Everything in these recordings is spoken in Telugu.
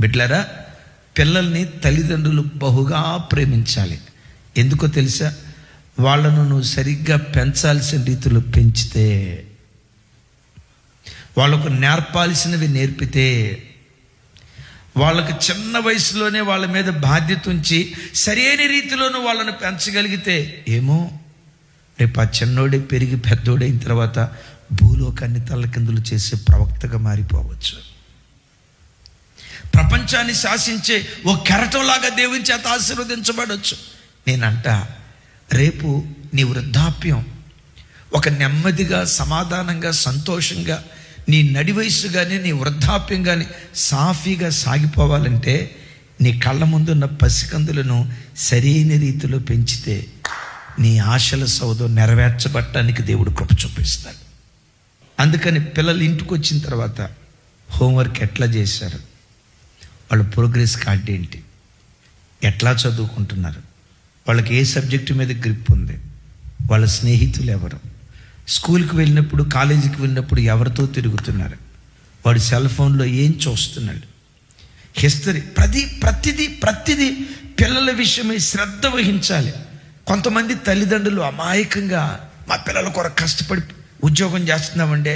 బిడ్డలారా, పిల్లల్ని తల్లిదండ్రులు బహుగా ప్రేమించాలి. ఎందుకో తెలుసా? వాళ్ళను నువ్వు సరిగ్గా పెంచాల్సిన రీతిలో పెంచితే, వాళ్ళకు నేర్పాల్సినవి నేర్పితే, వాళ్ళకు చిన్న వయసులోనే వాళ్ళ మీద బాధ్యత ఉంచి సరైన రీతిలోనూ వాళ్ళను పెంచగలిగితే, ఏమో రేపు ఆ చిన్నోడే పెరిగి పెద్దోడైన తర్వాత భూలోకాన్ని తల్లకిందులు చేసే ప్రవక్తగా మారిపోవచ్చు. ప్రపంచాన్ని శాసించే ఓ కెరటంలాగా దేవుని చేత ఆశీర్వదించబడవచ్చు. నేనంట, రేపు నీ వృద్ధాప్యం ఒక నెమ్మదిగా, సమాధానంగా, సంతోషంగా, నీ నడి వయసు కానీ నీ వృద్ధాప్యం కానీ సాఫీగా సాగిపోవాలంటే నీ కళ్ళ ముందున్న పసికందులను సరైన రీతిలో పెంచితే నీ ఆశల సౌధం నెరవేర్చబట్టడానికి దేవుడు కృప చూపిస్తాడు. అందుకని పిల్లలు ఇంటికి వచ్చిన తర్వాత హోంవర్క్ ఎట్లా చేశారు, వాళ్ళ ప్రోగ్రెస్ కార్డ్ ఏంటి, ఎట్లా చదువుకుంటున్నారు, వాళ్ళకి ఏ సబ్జెక్టు మీద గ్రిప్ ఉంది, వాళ్ళ స్నేహితులు ఎవరు, స్కూల్కి వెళ్ళినప్పుడు, కాలేజీకి వెళ్ళినప్పుడు ఎవరితో తిరుగుతున్నారు, వాడు సెల్ ఫోన్లో ఏం చూస్తున్నాడు, హిస్టరీ, ప్రతిదీ పిల్లల విషయమై శ్రద్ధ వహించాలి. కొంతమంది తల్లిదండ్రులు అమాయకంగా మా పిల్లల కొరకు కష్టపడి ఉద్యోగం చేస్తున్నామండే,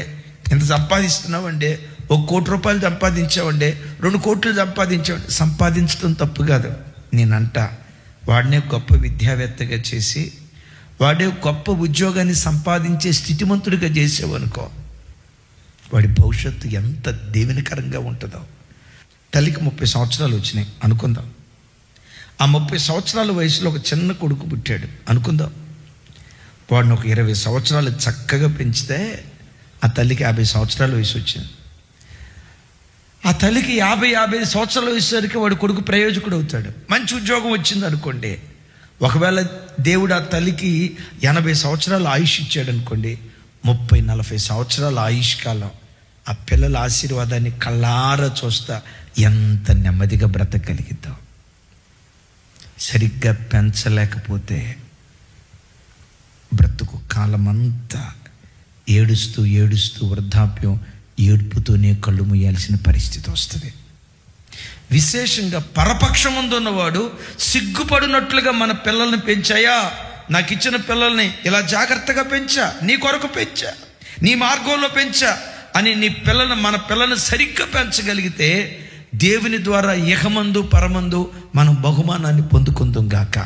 ఎంత సంపాదిస్తున్నామండే, 1 కోటి రూపాయలు సంపాదించామండే, 2 కోట్లు సంపాదించామండి. సంపాదించడం తప్పు కాదు. నేనంట, వాడినే గొప్ప విద్యావేత్తగా చేసి, వాడే గొప్ప ఉద్యోగాన్ని సంపాదించే స్థితిమంతుడిగా చేసేవనుకో, వాడి భవిష్యత్తు ఎంత దీవెనకరంగా ఉంటుందో. తల్లికి 30 సంవత్సరాలు వచ్చినాయి అనుకుందాం. ఆ 30 సంవత్సరాల వయసులో ఒక చిన్న కొడుకు పుట్టాడు అనుకుందాం. వాడిని ఒక 20 సంవత్సరాలు చక్కగా పెంచితే ఆ తల్లికి 50 సంవత్సరాల వయసు వచ్చింది. ఆ తల్లికి 50 సంవత్సరాల వయసుసరికి వాడి కొడుకు ప్రయోజకుడు అవుతాడు. మంచి ఉద్యోగం వచ్చింది అనుకోండి. ఒకవేళ దేవుడు ఆ తల్లికి 80 సంవత్సరాల ఆయుష్ ఇచ్చాడు అనుకోండి, 30-40 సంవత్సరాల ఆయుష్ కాలం ఆ పిల్లల ఆశీర్వాదాన్ని కళ్ళారా చూస్తా ఎంత నెమ్మదిగా బ్రతకగలిగిద్దాం. సరిగ్గా పెంచలేకపోతే బ్రతుకు కాలమంతా ఏడుస్తూ వృద్ధాప్యం ఏడుపుతోనే కళ్ళు మూయాల్సిన పరిస్థితి వస్తుంది. విశేషంగా పరపక్షం ముందున్నవాడు సిగ్గుపడినట్లుగా మన పిల్లల్ని పెంచాయా, నాకు ఇచ్చిన పిల్లల్ని ఇలా జాగ్రత్తగా పెంచా, నీ కొరకు పెంచా, నీ మార్గంలో పెంచా అని మన పిల్లల్ని సరిగ్గా పెంచగలిగితే దేవుని ద్వారా ఇహమందు పరమందు మనం బహుమానాన్ని పొందుకుందాం గాక.